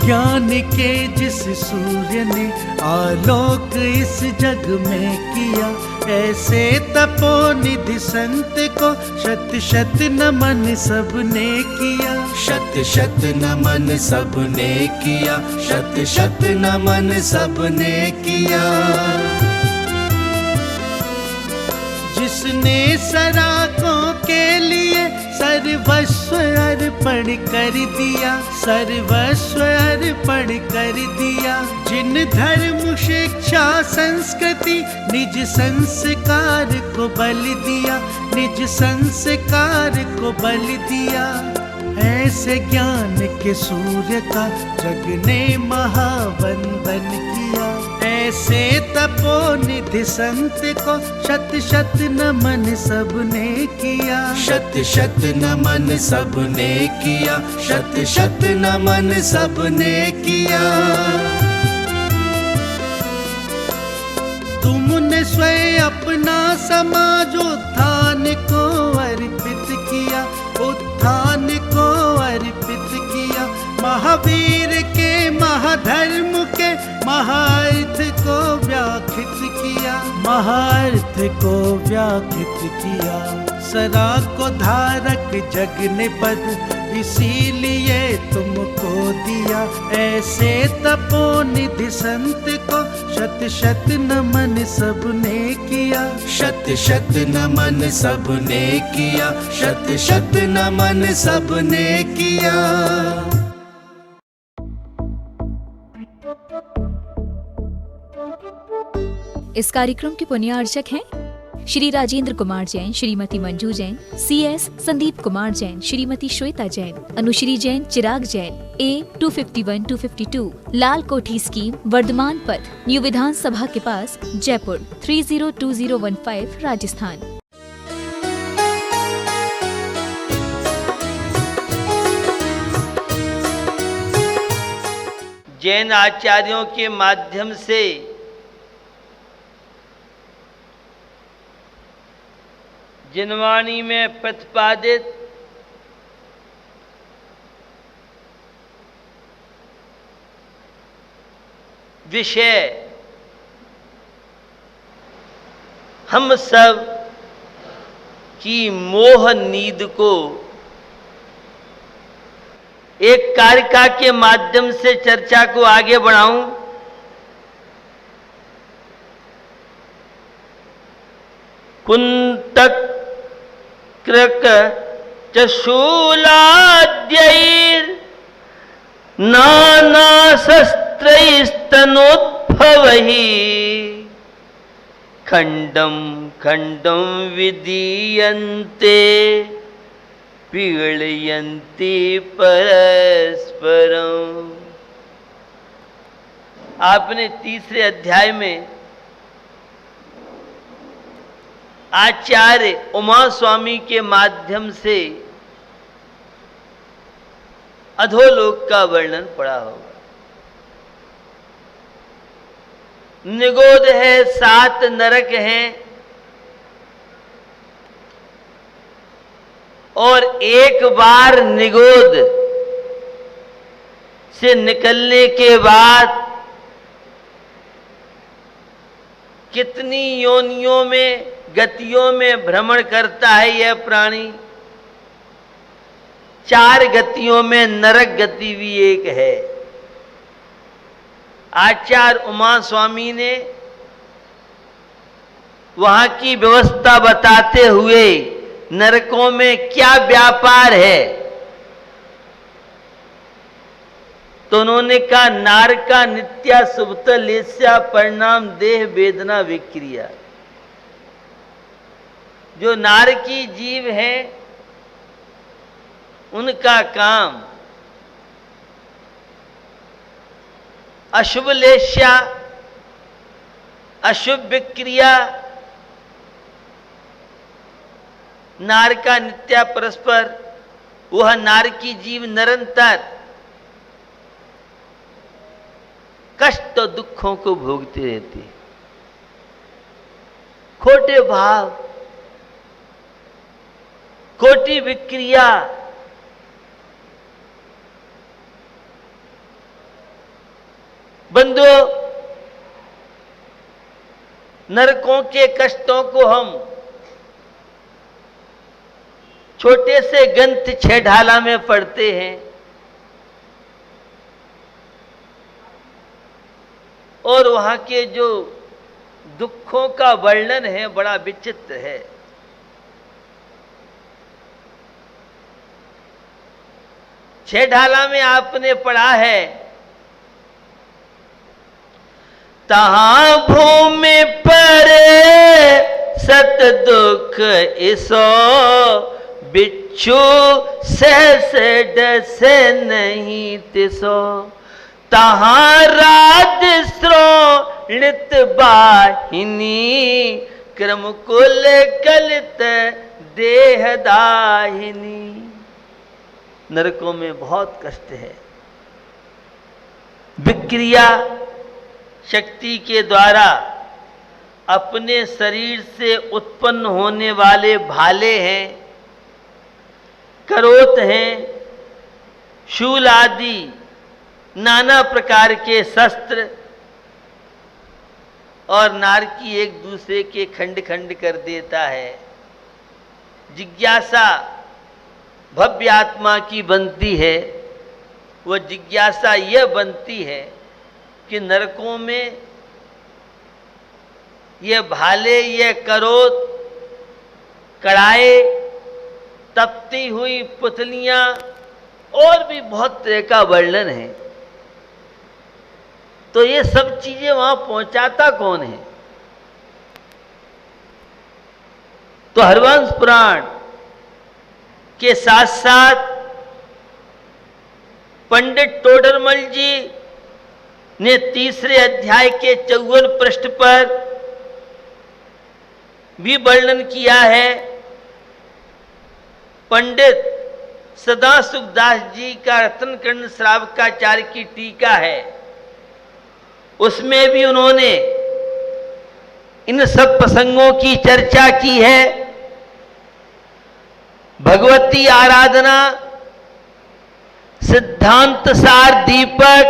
ज्ञान के जिस सूर्य ने आलोक इस जग में किया, ऐसे तपोनिधि संत को शत शत नमन सबने किया। शत शत नमन सबने किया, शत शत नमन सबने किया। जिसने सराकों के लिए सर्वस्व अर्पण कर दिया, सर्वस्व अर्पण कर दिया। जिन धर्म शिक्षा संस्कृति निज संस्कार को बल दिया, निज संस्कार को बल दिया। ऐसे ज्ञान के सूर्य का जग ने महावंदन किया। ऐसे तपोनिधि संत को शत शत नमन सबने किया। शत शत नमन सबने किया, शत शत नमन सबने किया। तुमने स्वयं अपना समाजोत्थान को अर्पित किया, उत्थान को अर्पित किया। महावीर के महाधर्म के महार्थ को व्याख्यात किया, महार्थ को व्याख्यात किया। सरा को धारक जग ने पद इसीलिए तुमको दिया। ऐसे तपोनिधि संत को शत शत नमन सबने किया। शत शत नमन सबने किया, शत शत नमन सबने किया। इस कार्यक्रम के पुण्यार्चक हैं श्री राजेंद्र कुमार जैन, श्रीमती मंजू जैन, CS संदीप कुमार जैन, श्रीमती श्वेता जैन, अनुश्री जैन, चिराग जैन, A251-252 लाल कोठी स्कीम, वर्धमान पथ, न्यू विधानसभा के पास, जयपुर 302015 राजस्थान। जैन आचार्यों के माध्यम से जिनवाणी में प्रतिपादित विषय हम सब की मोह नींद को एक कारिका के माध्यम से चर्चा को आगे बढ़ाऊं। कुंतक कृक चशूलाद्यैर नाना शस्त्रैस्तनोद्भवैः खंडम खंडम विदीयन्ते पीड़यन्ति परस्परम। आपने तीसरे अध्याय में आचार्य उमा स्वामी के माध्यम से अधोलोक का वर्णन पढ़ा होगा। निगोद है, 7 नरक हैं और एक बार निगोद से निकलने के बाद कितनी योनियों में, गतियों में भ्रमण करता है यह प्राणी। 4 गतियों में नरक गति भी एक है। आचार्य उमा स्वामी ने वहां की व्यवस्था बताते हुए नरकों में क्या व्यापार है तो उन्होंने कहा नारका नित्या सुबत लेस्या परिणाम देह वेदना विक्रिया। जो नारकी जीव हैं उनका काम अशुभ लेस्या, अशुभ विक्रिया, नारका नित्या परस्पर। वह नारकी जीव निरंतर कष्ट और दुखों को भोगते रहते, खोटे भाव, खोटी विक्रिया, बंधुओं, नरकों के कष्टों को हम छोटे से ग्रंथ छह ढाला में पढ़ते हैं और वहां के जो दुखों का वर्णन है बड़ा विचित्र है। छह ढाला में आपने पढ़ा है, तहां भूमि पर सत दुख इसो, बिच्छू सहस डसे नहीं तिसो, तहां राज श्रोणित बाहिनी, क्रम कुल कलित देहदाहिनी। नरकों में बहुत कष्ट है। विक्रिया शक्ति के द्वारा अपने शरीर से उत्पन्न होने वाले भाले हैं, करोत हैं, शूल आदि नाना प्रकार के शस्त्र और नारकी एक दूसरे के खंड खंड कर देता है। जिज्ञासा भव्य आत्मा की बनती है। वह जिज्ञासा यह बनती है कि नरकों में ये भाले, ये करोत, कड़ाए, तपती हुई पुतलियां और भी बहुत तरह का वर्णन है। तो ये सब चीजें वहां पहुंचाता कौन है? तो हरवंश पुराण के साथ साथ पंडित टोडरमल जी ने तीसरे अध्याय के 54 पृष्ठ पर भी वर्णन किया है। पंडित सदासुखदास जी का रत्नकर्ण श्रावकाचार्य की टीका है, उसमें भी उन्होंने इन सब प्रसंगों की चर्चा की है। भगवती आराधना, सिद्धांत सार दीपक,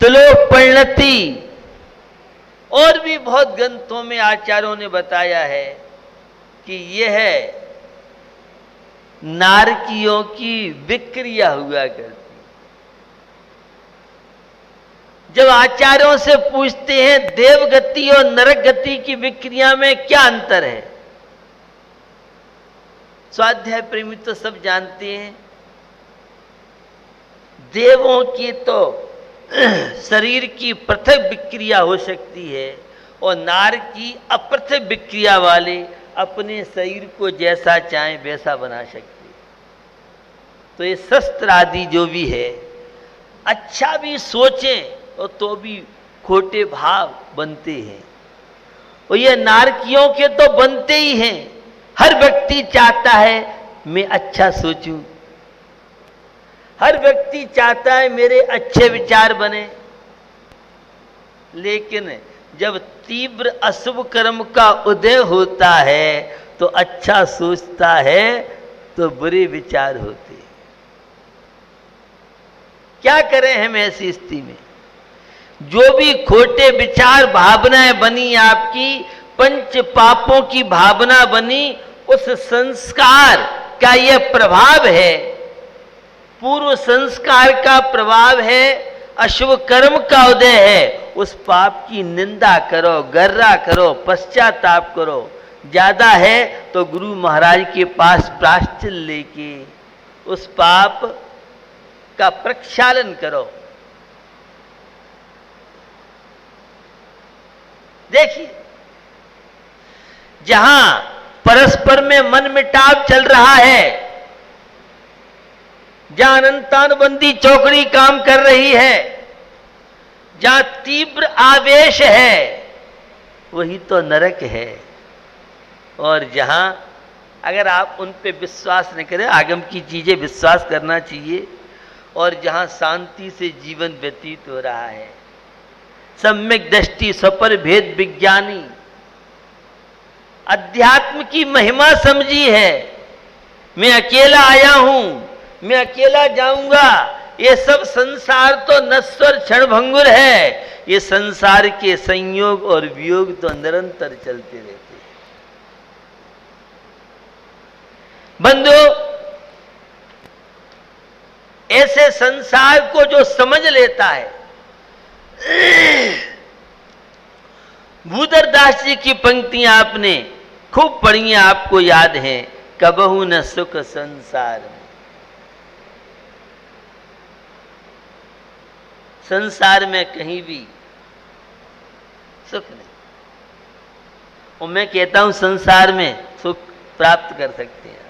त्रिलोक परिणति और भी बहुत ग्रंथों में आचार्यों ने बताया है कि यह नारकियों की विक्रिया हुआ करती। जब आचार्यों से पूछते हैं देवगति और नरक गति की विक्रिया में क्या अंतर है, स्वाध्याय प्रेमी तो सब जानते हैं, देवों की तो शरीर की पृथक विक्रिया हो सकती है और नार की अपृथक विक्रिया वाले अपने शरीर को जैसा चाहें वैसा बना सकते। तो ये शस्त्र आदि जो भी है, अच्छा भी सोचें और तो भी खोटे भाव बनते हैं और ये नारकियों के तो बनते ही हैं। हर व्यक्ति चाहता है मैं अच्छा सोचूं, हर व्यक्ति चाहता है मेरे अच्छे विचार बने, लेकिन जब तीव्र अशुभ कर्म का उदय होता है तो अच्छा सोचता है तो बुरे विचार होते हैं। क्या करें हम ऐसी स्थिति में? जो भी खोटे विचार भावनाएं बनी, आपकी पंच पापों की भावना बनी, उस संस्कार का यह प्रभाव है, पूर्व संस्कार का प्रभाव है, अशुभ कर्म का उदय है। उस पाप की निंदा करो, गर्रा करो, पश्चाताप करो। ज्यादा है तो गुरु महाराज के पास प्रायश्चित लेके उस पाप का प्रक्षालन करो। देखिए, जहां परस्पर में मन मिटाव चल रहा है, जहां अनंतानुबंधी चौकड़ी काम कर रही है, जहां तीव्र आवेश है, वही तो नरक है। और जहां अगर आप उन पे विश्वास न करें, आगम की चीजें विश्वास करना चाहिए, और जहां शांति से जीवन व्यतीत हो रहा है, सम्यक दृष्टि स्वपर भेद विज्ञानी अध्यात्म की महिमा समझी है। मैं अकेला आया हूं, मैं अकेला जाऊंगा, ये सब संसार तो नश्वर क्षणभंगुर है, ये संसार के संयोग और वियोग तो निरंतर चलते रहते हैं। बंधु, ऐसे संसार को जो समझ लेता है, भूधर दास जी की पंक्तियां आपने खूब पढ़ी हैं, आपको याद है, कबहू न सुख संसार में। संसार में कहीं भी सुख नहीं, और मैं कहता हूं संसार में सुख प्राप्त कर सकते हैं।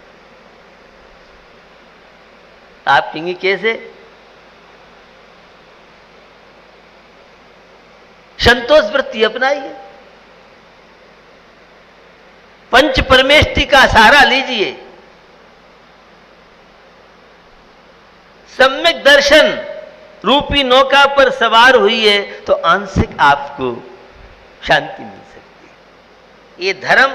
आप कहेंगे कैसे? संतोष वृत्ति अपनाइए, पंच परमेष्टि का सहारा लीजिए, सम्यक दर्शन रूपी नौका पर सवार हुई तो आंशिक आपको शांति मिल सकती है। ये धर्म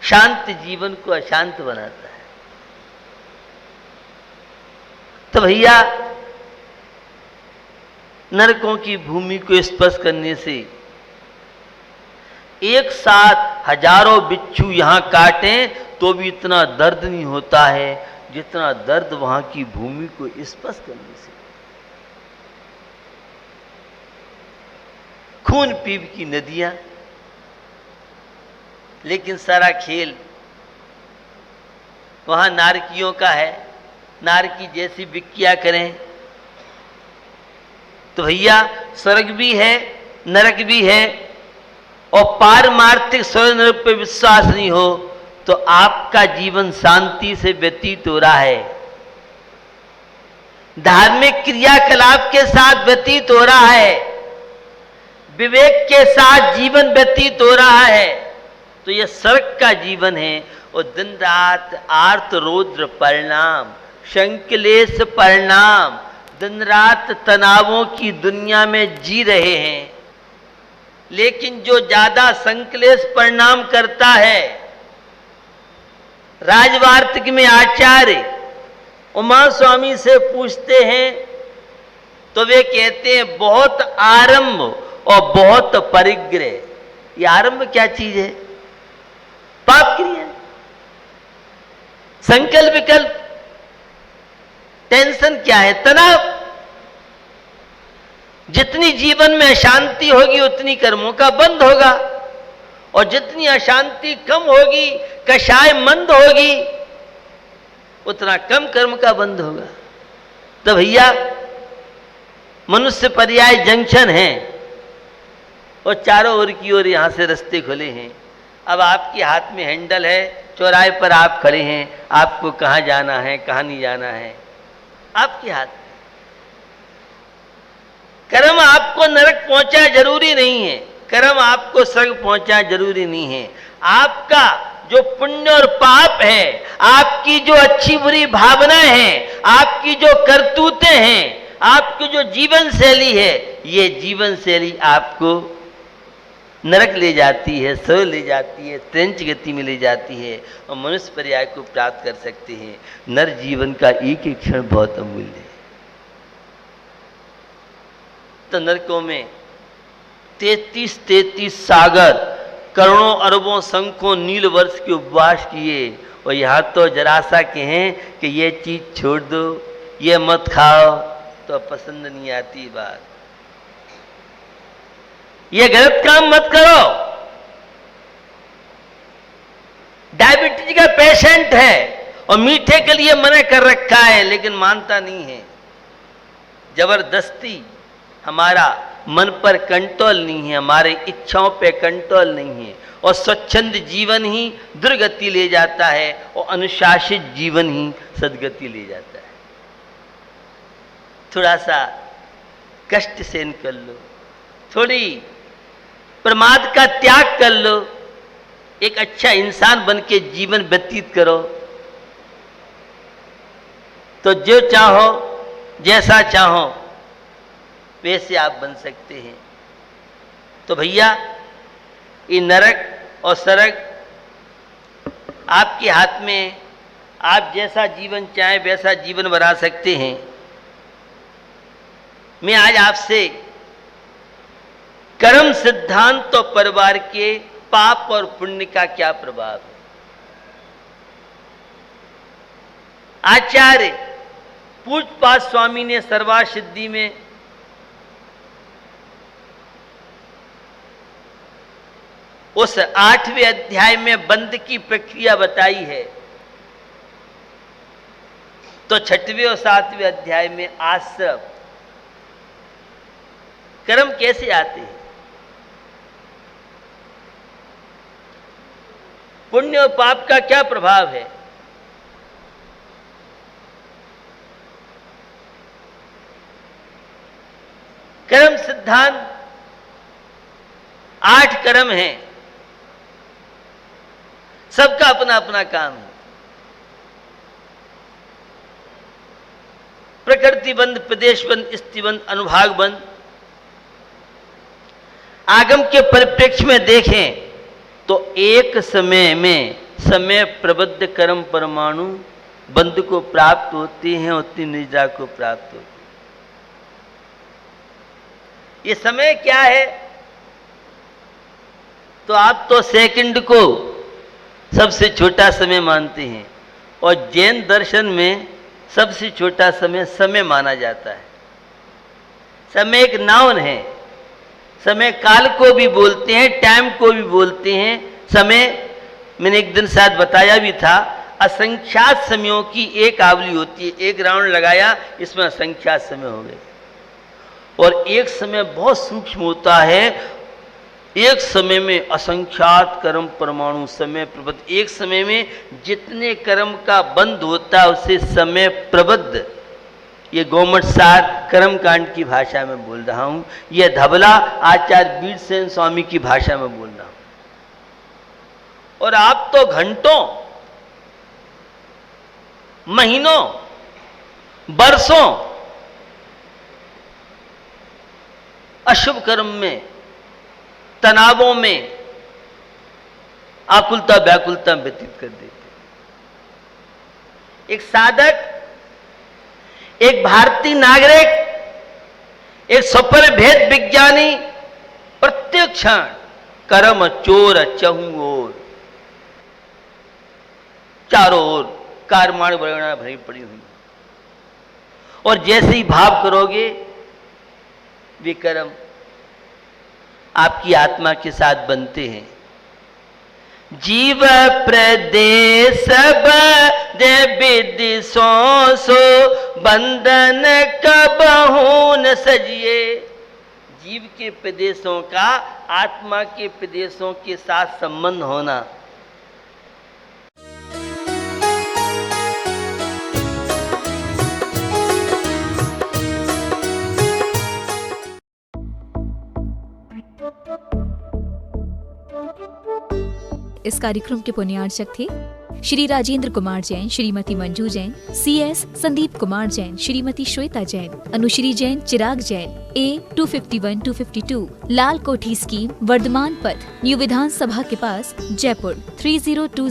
शांत जीवन को अशांत बनाता है। तो भैया, नरकों की भूमि को स्पर्श करने से एक साथ हजारों बिच्छू यहां काटें तो भी इतना दर्द नहीं होता है जितना दर्द वहां की भूमि को स्पर्श करने से। खून पीप की नदियां, लेकिन सारा खेल वहां नारकियों का है। नारकी जैसी विक्रिया करें तो भैया स्वर्ग भी है, नरक भी है, और पारमार्थिक स्वर्ग नरक पे विश्वास नहीं हो तो आपका जीवन शांति से व्यतीत हो रहा है, धार्मिक क्रियाकलाप के साथ व्यतीत हो रहा है, विवेक के साथ जीवन व्यतीत हो रहा है, तो यह स्वर्ग का जीवन है। और दिन रात आर्त रौद्र परिणाम, संक्लेश परिणाम, दिन रात तनावों की दुनिया में जी रहे हैं। लेकिन जो ज्यादा संक्लेश परिणाम करता है, राजवार्तिक में आचार्य उमा स्वामी से पूछते हैं तो वे कहते हैं बहुत आरंभ और बहुत परिग्रह। ये आरंभ क्या चीज है? पाप क्रिया, संकल्प विकल्प, टेंशन क्या है? तनाव। जितनी जीवन में अशांति होगी उतनी कर्मों का बंध होगा, और जितनी अशांति कम होगी, कषाय मंद होगी, उतना कम कर्म का बंध होगा। तो भैया, मनुष्य पर्याय जंक्शन है और चारों ओर की ओर यहां से रास्ते खुले हैं। अब आपके हाथ में हैंडल है, चौराहे पर आप खड़े हैं, आपको कहां जाना है कहां नहीं जाना है आपके हाथ में। कर्म आपको नरक पहुंचा जरूरी नहीं है, कर्म आपको स्वर्ग पहुंचा जरूरी नहीं है। आपका जो पुण्य और पाप है, आपकी जो अच्छी बुरी भावनाएं हैं, आपकी जो करतूतें हैं, आपकी जो जीवन शैली है, ये जीवन शैली आपको नरक ले जाती है, स्वर्ग ले जाती है, त्रेंच गति में ले जाती है, और मनुष्य पर्याय को प्राप्त कर सकते हैं। नर जीवन का एक एक क्षण बहुत अमूल्य है। तो नरकों में 33 सागर, करोड़ों अरबों संख्यों नील वर्ष के उपवास किए, और यहां तो जरा सा कहें कि ये चीज छोड़ दो, ये मत खाओ, तो पसंद नहीं आती बात। ये गलत काम मत करो। डायबिटीज का पेशेंट है और मीठे के लिए मना कर रखा है, लेकिन मानता नहीं है। जबरदस्ती हमारा मन पर कंट्रोल नहीं है, हमारे इच्छाओं पे कंट्रोल नहीं है, और स्वच्छंद जीवन ही दुर्गति ले जाता है, और अनुशासित जीवन ही सदगति ले जाता है। थोड़ा सा कष्ट सहन कर लो, थोड़ी प्रमाद का त्याग कर लो, एक अच्छा इंसान बन के जीवन व्यतीत करो, तो जो चाहो, जैसा चाहो, वैसे आप बन सकते हैं। तो भैया, ये नरक और स्वर्ग आपके हाथ में, आप जैसा जीवन चाहें वैसा जीवन बना सकते हैं। मैं आज आपसे कर्म सिद्धांत और परिवार के पाप और पुण्य का क्या प्रभाव है। आचार्य पूज्यपाद स्वामी ने सर्वार्थ सिद्धि में उस 8वें अध्याय में बंध की प्रक्रिया बताई है, तो 6वें और 7वें अध्याय में आश्रम कर्म कैसे आते हैं, पुण्य और पाप का क्या प्रभाव है। कर्म सिद्धांत 8 कर्म हैं, सबका अपना अपना काम है। प्रकृति बंध, प्रदेश बंध, स्थिति बंध, अनुभाग बंध। आगम के परिप्रेक्ष्य में देखें तो एक समय में समय प्रबद्ध कर्म परमाणु बंध को प्राप्त होते हैं, उतनी निद्रा को प्राप्त होती है। ये समय क्या है, तो आप तो सेकंड को सबसे छोटा समय मानते हैं, और जैन दर्शन में सबसे छोटा समय समय माना जाता है। समय एक नाउन है, समय काल को भी बोलते हैं, टाइम को भी बोलते हैं। समय मैंने एक दिन शायद बताया भी था, असंख्यात समयों की एक आवली होती है। एक राउंड लगाया, इसमें असंख्यात समय हो गए। और एक समय बहुत सूक्ष्म होता है, एक समय में असंख्यात कर्म परमाणु समय प्रबद्ध। एक समय में जितने कर्म का बंध होता है उसे समय प्रबद्ध। ये गोमठ सार कर्म कांड की भाषा में बोल रहा हूं, यह धबला आचार्य वीरसेन स्वामी की भाषा में बोल रहा हूं। और आप तो घंटों, महीनों, वर्षों अशुभ कर्म में, तनावों में, आकुलता व्याकुलता व्यतीत कर देते। एक साधक, एक भारतीय नागरिक, एक सफल भेद विज्ञानी प्रत्येक क्षण कर्म चोर चहु ओर, चारों ओर कारमाण वर्णा भरी पड़ी हुई। और जैसे ही भाव करोगे वे कर्म आपकी आत्मा के साथ बनते हैं। जीव प्रदेश दे विदिशों सो बंधन कबहू न सजिए। जीव के प्रदेशों का आत्मा के प्रदेशों के साथ संबंध होना। इस कार्यक्रम के पुण्यार्चक थे श्री राजेंद्र कुमार जैन, श्रीमती मंजू जैन, CS संदीप कुमार जैन, श्रीमती श्वेता जैन, अनुश्री जैन, चिराग जैन, A251-252 लाल कोठी स्कीम, वर्धमान पथ, न्यू विधान सभा के पास, जयपुर 3020।